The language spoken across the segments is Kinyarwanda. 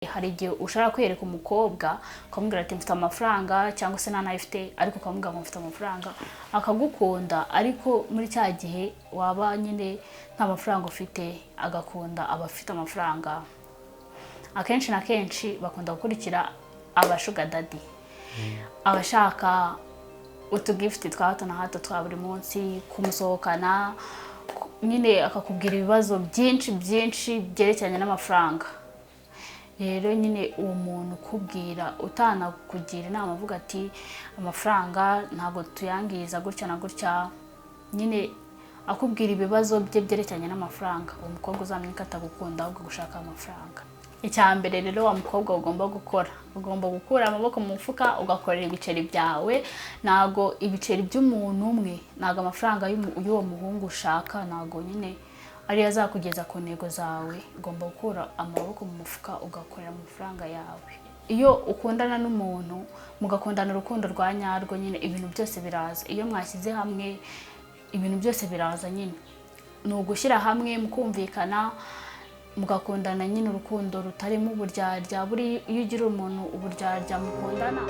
hari igihe ushaka kwereka umukobwa ukamubwira ati mfite amafaranga cyangwa se nta nayo ufite ariko ukamubwira ngo mfite amafaranga akagukunda, ariko muri cya gihe waba nyine nta mafaranga ufite agakunda abafite amafaranga. Akenshi na kenshi bakunda gukurikira abashuga dadi, abashaka utugifiti twa hato na hato twa buri munsi, kumusohokana, nyine akakubwira ibibazo byinshi byerekeranye n'amafaranga. Rero nyine uwo muntu ukubwira utanakugira inama avuga ati amafaranga ntabwo tuyangiza gutya na gutya, nyine akubwira ibibazo bye byerekeranye n'amafaranga, uwo mukobwa uzamenye ko atagukunda ahubwo gushaka amafaranga. Icya mbere rero wa mukobwa ugomba gukura amaboko mu mufuka ugakorera ibiceri byawe. Ntago ibiceri by'umuntu umwe, ntago amafaranga y'uwo muhungu ushaka ntago nyine ari azakugeza ku ntego zawe. Ugomba gukura amaboko mu mufuka ugakorera amafaranga yawe. Iyo ukundana n'umuntu mugakundana urukundo rwa nyarwo, nyine ibintu byose biraza. Iyo mwashyize hamwe ibintu byose biraza, nyine ni ugushyira hamwe mukumvikana mugakundana, nyine urukundo rutarimo uburyarya. Buri iyo ugira umuntu uburyarya mukundana.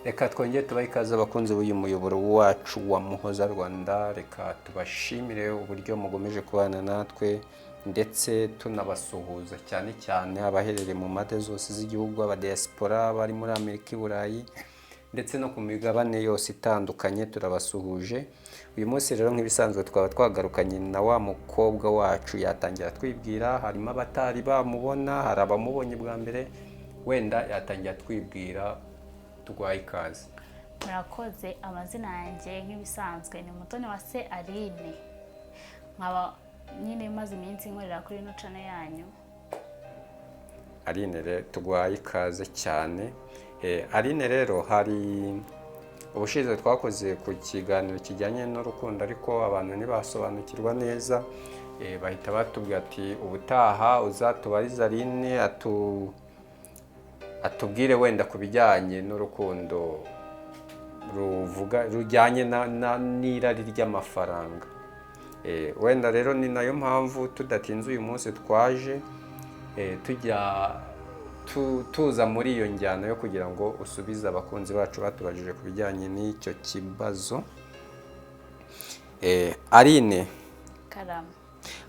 Reka twongere tubahe ikaze abakunzi b'uyu muyoboro wacu wa Muhoza Rwanda. Reka tubashimire uburyo mugomeje kubana natwe ndetse tunabasuhuza cyane cyane abaherereye mu mpande zose z'igihugu, aba diaspora bari muri Amerika, i Burayi ndetse no ku migabane yose itandukanye turabasuhuje. Uyu munsi rero nk'ibisanzwe twaba twagarukanye na wa mukobwa wacu. Yatangira twibwira, harimo abatari bamubona, hari abamubonye bwa mbere, wenda yatangira twibwira. Tugwaye ikaze. Murakoze. Amazina yanjye nk'ibisanzwe ni Mutoniwase Aline, nkaba nyine maze iminsi nkorera kuri ino channel yanyu. Aline rero tugwaye ikaze cyane. Aline rero hari ubushize twakoze ku kiganiro kijyanye n'urukundo, ariko abantu ntibasobanukirwa neza, bahita batubwira ati ubutaha uzatubariza Aline atubwire wenda ku bijyanye n'urukundo rujyanye n'irari ry'amafaranga. Wenda rero ni nayo mpamvu tudatinze uyu munsi twaje tuza muri iyo njyana yo kugira ngo usubize abakunzi bacu batubajije ku bijyanye n'icyo kibazo. Aline, Karama,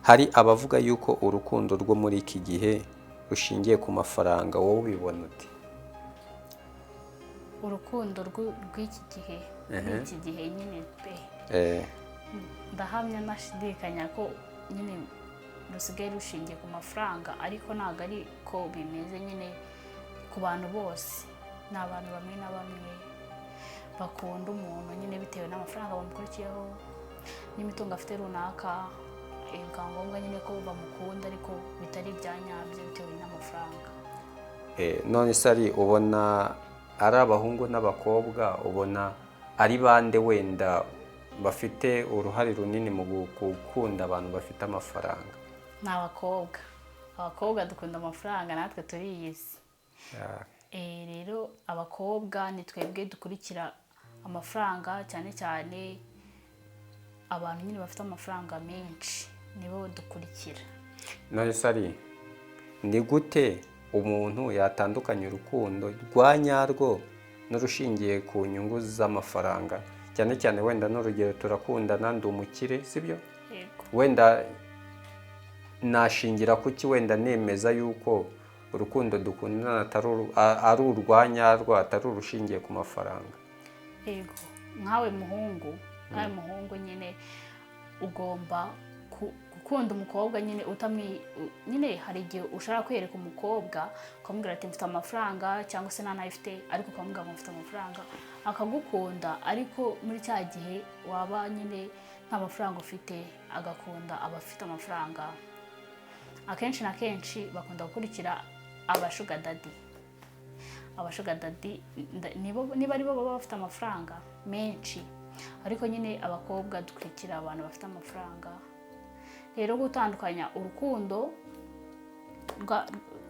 hari abavuga yuko urukundo rwo muri iki gihe rushingiye ku mafaranga, wowe ubibona uti? urukundo rw'iki gihe n'iki gihe nyine pe, ndahamya nashidikanya ko nyine rusigaye rushingiye ku mafaranga, ariko ntabwo ari ko bimeze nyine ku bantu bose. Ni abantu bamwe na bamwe bakunda umuntu nyine bitewe n'amafaranga bamukurikiyeho n'imitungo afite runaka, bikaba ngombwa nyine ko bamukunda ariko bitari ibya nyabyo bitewe n'amafaranga. None se ari ubona ari abahungu n'abakobwa, ubona ari bande wenda bafite uruhare runini mu gukunda abantu bafite amafaranga? Ni abakobwa dukunda amafaranga, natwe turiyizi. Rero abakobwa ni twebwe dukurikira amafaranga cyane cyane. Abantu nyine bafite amafaranga menshi nibo dukurikira. None se ari ni gute umuntu yatandukanya urukundo rwa nyarwo n'urushingiye ku nyungu z'amafaranga? Cyane cyane wenda n'urugero, turakundana ndi umukire, sibyo? Yego. Wenda nashingira kuki wenda nemeza yuko urukundo dukundana ari urwa nyarwo, atari urushingiye ku mafaranga? Yego. Nkawe muhungu nyine ugomba gukunda umukobwa nyine nyine hari igihe ushaka kwereka umukobwa ukamubwira ati mfite amafaranga cyangwa se nta nayo ufite, ariko ukamubwira ngo mfite amafaranga akagukunda, ariko muri cya gihe waba nyine nta mafaranga ufite agakunda abafite amafaranga. Akenshi na kenshi bakunda gukurikira abashuga dadi, niba ari bo baba bafite amafaranga menshi, ariko nyine abakobwa dukurikira abantu bafite amafaranga. Rero gutandukanya urukundo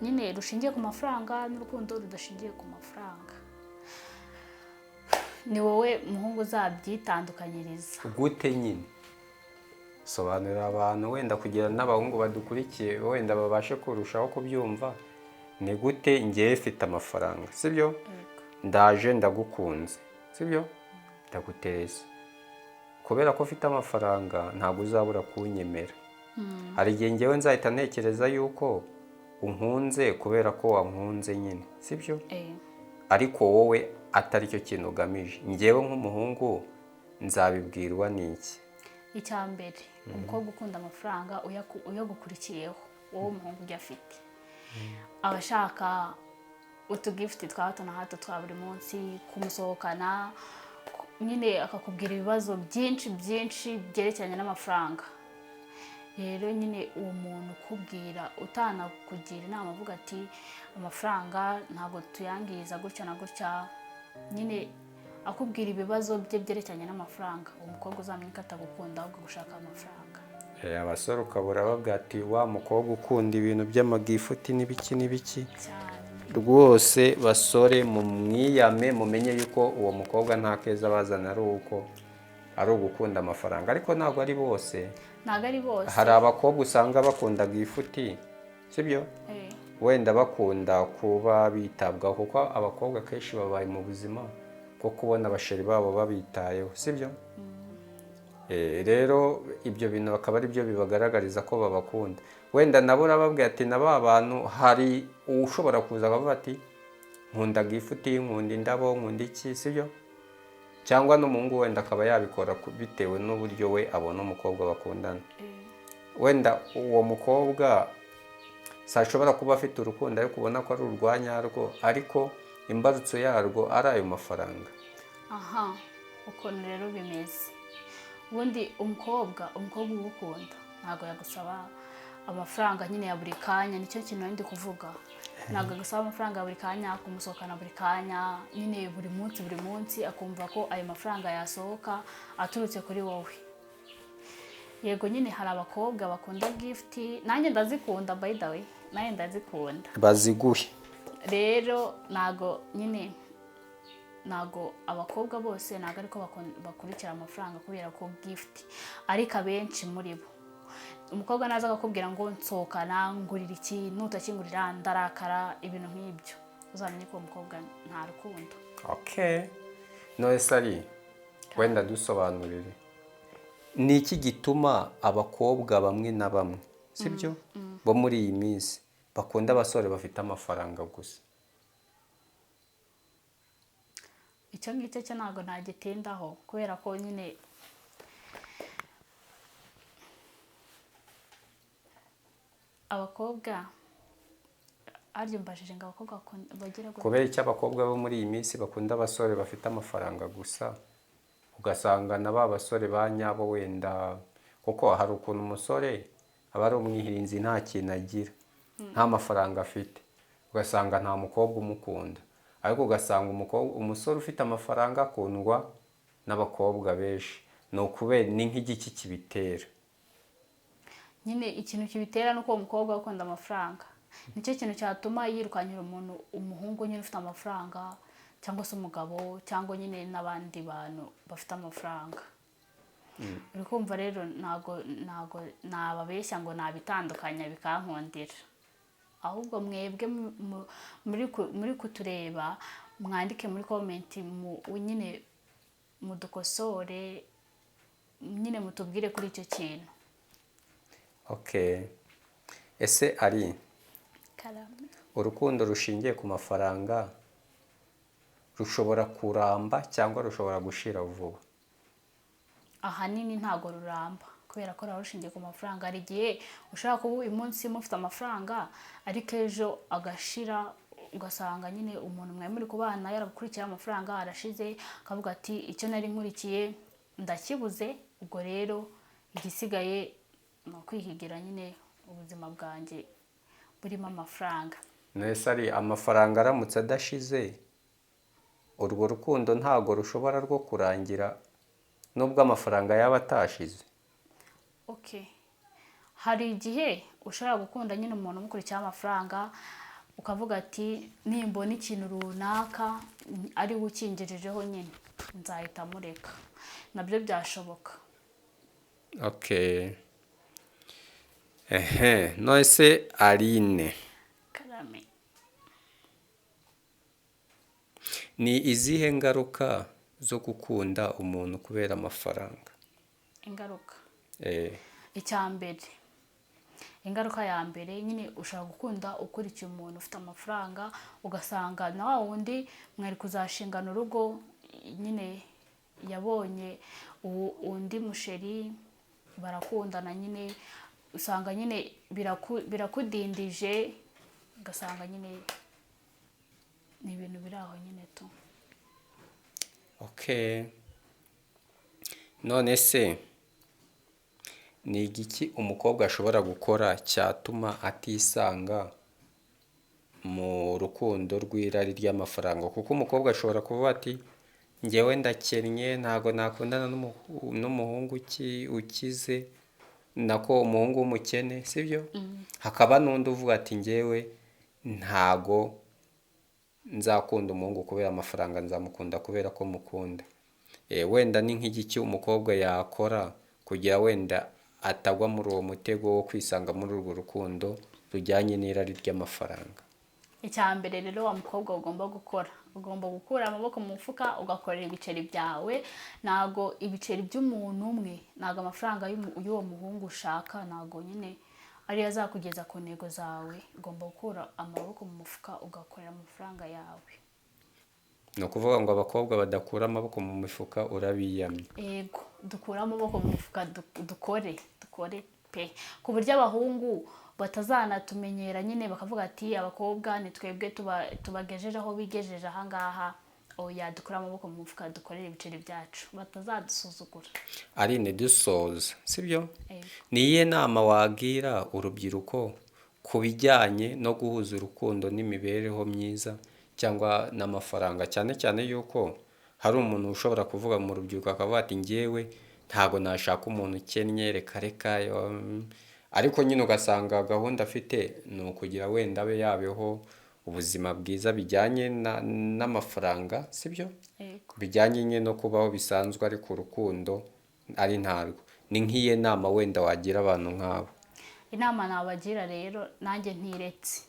nyine rushingiye ku mafaranga n'urukundo rudashingiye ku mafaranga, ni wowe muhungu uzabyitandukanyiriza. Gute nyine? sobanurira abantu wenda kugira n'abahungu badukurikiye wenda babashe kurushaho kubyumva. Ni gute ngewe mfite amafaranga, sibyo? Ndaje ndagukunze, sibyo? Ndaguteza. Kubera ko ufite amafaranga ntabwo uzabura kunyemera. Hari igihe ngewe nzahita ntekereza yuko unkunze kubera ko wankunze nyine, sibyo? Ariko wowe atari cyo kintu ugamije. Ngewe nk'umuhungu nzabibwirwa n'iki? Icya mbere, umukobwa ukunda amafaranga uyagukurikiyeho, wowe umuhungu ujya afite, aba ashaka utugifuti twa hato na hato twa buri munsi, kumusohokana, nyine akakubwira ibibazo byinshi byerekeranye n'amafaranga. Rero nyine uwo muntu ukubwira utanakugira inama avuga ati amafaranga ntabwo tuyangiza gutya na gutya, nyine akubwira ibibazo bye byerekeranye n'amafaranga, uwo mukobwa uzamenye ko atagukunda ahubwo gushaka amafaranga. Abasore ukabura babwira ati wa mukobwa ukunda ibintu by'amagifuti n'ibiki rwose. Basore mu mwiyame mumenye yuko uwo mukobwa nta keza bazana ari ugukunda amafaranga. Ariko ntabwo ari bose. Hari abakobwa usanga bakunda gifuti, sibyo? Wenda bakunda kuba bitabwaho kuko abakobwa kenshi babaye mu buzima bwo kubona abasheri babo babitayeho, sibyo? Rero ibyo bintu bakaba ari byo bibagaragariza ko babakunda. Wenda nabo urababwira ati na ba bantu hari ushobora kuza akavuga ati nkunda gifuti, nkunda indabo, nkunda iki, sibyo? Cyangwa n'umuhungu wenda akaba yabikora bitewe n'uburyo we abona umukobwa bakundana. Wenda uwo mukobwa sashobora kuba afite urukundo ariko ubona ko ari urwanyarwo, ariko imbarutso yarwo ari ayo mafaranga. Ukuntu rero bimeze. Ubundi umukobwa ugukunda ntabwo yagusaba amafaranga nyine ya buri kanya, nicyo kintu ndi kuvuga. Ntabwo agusaba amafaranga ya buri kanya, kumusohokana buri kanya, nyine buri munsi akumva ko ayo mafaranga yasohoka aturutse kuri wowe. Yego nyine hari abakobwa bakunda gifuti, nanjye ndazikunda by the way, nanjye ndazikunda. Baziguhe. Rero ntago abakobwa bose ntago ariko bakurikira amafaranga kubera ko gifuti, ariko abenshi muri bo umukobwa naza akakubwira ngo nsohokana, ngurira iki, nutakingurira ndarakara, ibintu nk'ibyo, uzamenye ko umukobwa nta rukundo. None sari wenda dusobanurire ni iki gituma abakobwa bamwe na bamwe, sibyo, bo muri iyi minsi bakunda abasore bafite amafaranga gusa? Icyo ngicyo cyo ntabwo ntagitindaho kubera ko nyine abakobwa aryumbashije ngo abakobwa bagira gute. Kubera icyo abakobwa bo muri iyi minsi bakunda abasore bafite amafaranga gusa, ugasanga na ba basore ba nyabo wenda, kuko hari ukuntu umusore aba ari umwihirinzi nta kintu agira, nta mafaranga afite, ugasanga nta mukobwa umukunda. Ariko ugasanga umusore ufite amafaranga akundwa n'abakobwa benshi. Ni ukubera ni nk'igiki kibitera? Nyine ikintu kibitera nuko umukobwa akunda amafaranga, nicyo kintu cyatuma yirukanyira umuhungu nyine ufite amafaranga, cyangwa se umugabo, cyangwa nyine n'abandi bantu bafite amafaranga. Uri kumva rero ntago nababeshya ngo nabitandukanya bikankundira. Ahubwo mwebwe muri kutureba mwandike muri comment nyine mudukosore, nyine mutubwire kuri icyo kintu. Ese ari urukundo rushingiye ku mafaranga rushobora kuramba cyangwa rushobora gushira vuba? Ahanini ntago ruramba kubera ko rushingiye ku mafaranga. Hari igihe ushaka kuba uyu munsi mufite amafaranga ariko ejo agashira, ugasanga nyine umuntu mwe muri kubana yaragukurikiye amafaranga arashize, akavuga ati icyo nari nkurikiye ndakibuze, ubwo rero igisigaye ni ukwihigira nyine ubuzima bwanjye burimo amafaranga. Nese ari amafaranga aramutse adashize, urwo rukundo ntago rushobora rwo kurangira nubwo amafaranga yaba atashize? Hari igihe ushobora gukunda nyine umuntu umukurikiye amafaranga, ukavuga ati nimbona ikintu runaka ari ukingirijeho nyine nzahita mureka, nabyo byashoboka. Okay. None se Aline, karame. ni izihe ngaruka zo gukunda umuntu kubera amafaranga? Ingaruka, Eh, icya mbere, ingaruka ya mbere nyine ushobora gukunda ukurikiye umuntu ufite amafaranga, ugasanga na wa wundi mwari kuzashingana urugo nyine yabonye undi musheri, barakundana nyine, usanga nyine birakudindije, ugasanga nyine ni ibintu biri aho nyine tu. okay. None se ni igiki umukobwa ashobora gukora cyatuma atisanga mu rukundo rw'irari ry'amafaranga? Kuko umukobwa ashobora kuvuga ati njyewe ndakennye, ntago nakundana n'umuhungu ukize, nako umuhungu w'umukene, sibyo? Hakaba n'undi uvuga ati njyewe ntago nzakunda umuhungu kubera amafaranga, nzamukunda kubera ko mukunda. Wenda ni nk'igiki umukobwa yakora kugira wenda atagwa muri uwo mutego wo kwisanga muri urwo rukundo rujyanye n'irari ry'amafaranga? Icya mbere rero wa mukobwa ugomba gukora, ugomba gukura amaboko mu mufuka ugakorera ibiceri byawe. Ntago ibiceri by'umuntu umwe, ntago amafaranga y'uwo muhungu ushaka ntago nyine ariyo azakugeza ku ntego zawe. Ugomba gukura amaboko mu mufuka ugakorera amafaranga yawe. Ni ukuvuga ngo abakobwa badakura amaboko mu mifuka urabiyamye. Yego, dukure amaboko mu mifuka dukore pe, ku buryo abahungu batazanatumenyera nyine bakavuga ati abakobwa ni twebwe tubagejeje aho bigejeje ahangaha. Oya, dukure amaboko mu mufuka dukorere ibiceri byacu, batazadusuzugura. Aline, dusoza, sibyo? Yego. Ni iyihe nama wagira urubyiruko ku bijyanye no guhuza urukundo n'imibereho myiza cyangwa n'amafaranga, cyane cyane yuko hari umuntu ushobora kuvuga mu rubyiruko akavuga ati njyewe ntago nashaka umuntu ukennye, reka ariko nyine ugasanga gahunda afite ni ukugira wenda abe yabeho ubuzima bwiza bijyanye n'amafaranga, sibyo? Yego. Bijyanye nyine no kubaho bisanzwe ariko urukundo ari ntarwo. Ni nk'iyihe nama wenda wagira abantu nk'abo? Inama nabagira rero, nanjye ntiretse.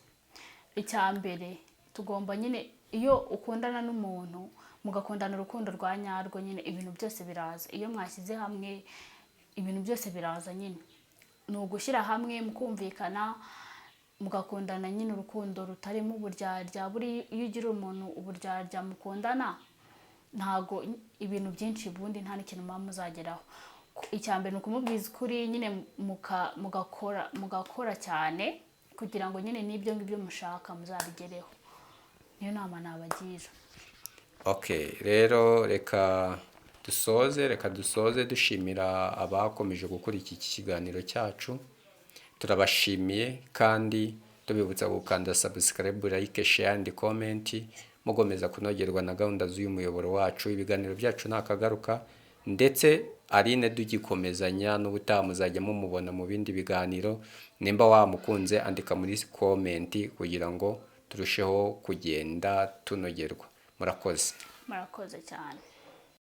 Icya mbere, tugomba nyine iyo ukundana n'umuntu mugakundana urukundo rwa nyarwo, nyine ibintu byose biraza. Iyo mwashyize hamwe ibintu byose biraza nyine. Ni ugushyira hamwe mukumvikana mugakundana nyine urukundo rutarimo uburyarya. Buri iyo ugira umuntu uburyarya mukundana, ntago ibintu byinshi ubundi nta n'ikintu muba muzageraho. Icya mbere ni ukumubwiza ukuri nyine mugakora cyane kugira ngo nyine n'ibyo ngibyo mushaka muzabigereho. Niyo nama nabagira. Okay, rero reka dusoze dushimira abakomeje gukurikira iki kiganiro cyacu. Turabashimiye kandi tubibutsa gukanda subscribe, like, share and comment, mugomeza kunogerwa na gahunda z'uyu muyoboro wacu. Ibiganiro byacu ntakagaruka, ndetse Aline dugikomezanya n'ubutaha muzajya mumubona mu bindi biganiro. Nimba wamukunze andika muri comment kugira ngo turusheho kugenda tunogerwa. Murakoze cyane.